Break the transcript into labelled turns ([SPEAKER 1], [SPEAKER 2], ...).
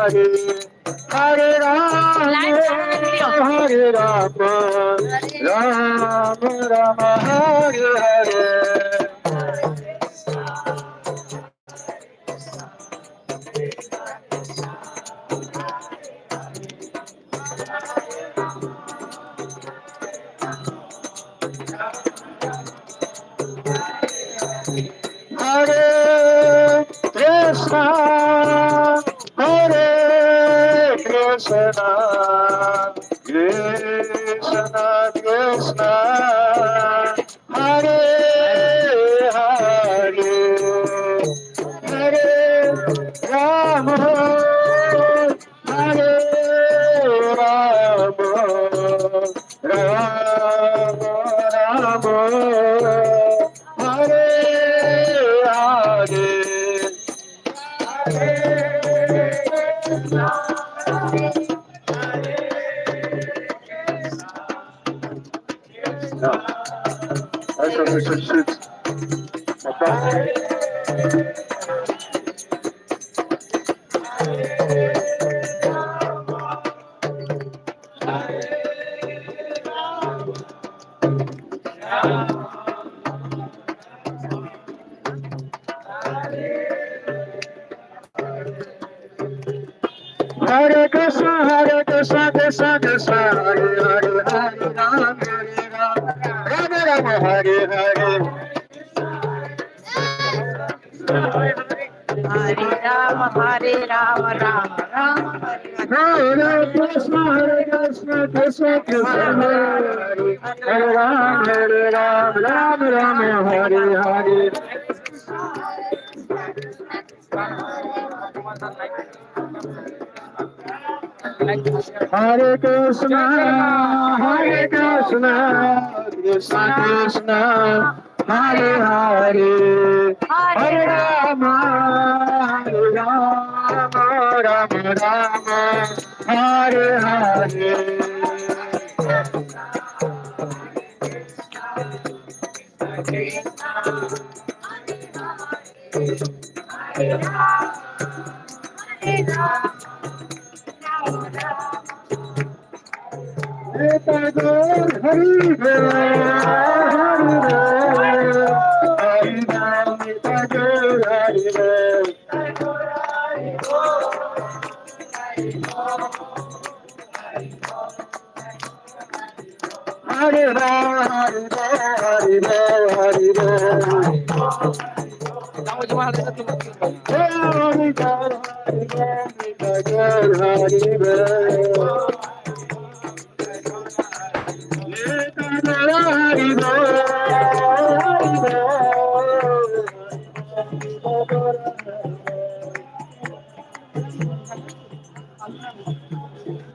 [SPEAKER 1] Hare Ram, Hare Ram, Ram Ram, Hare Hare. Hare Krishna, Hare Krishna, Krishna Krishna, Hare Hare, Hare Rama, Hare Rama, Rama Rama, Hare Hare. Ja, also das ist shit. Hare Krishna, Krishna Krishna, Hare Hare, Hare Ram, Hare Ram, Rama Rama, Hare Hare.
[SPEAKER 2] Hare Rama, Hare Rama, Rama Rama,
[SPEAKER 1] Hare Krishna, Krishna Krishna, Hare Ram, Hare Ram, Rama Rama, Hare Hare. Hare Krishna, Krishna Krishna, Hare Hare, Hare Rama, Hare Rama, Rama Rama, Hare Hare. Hare Hari Hare Hare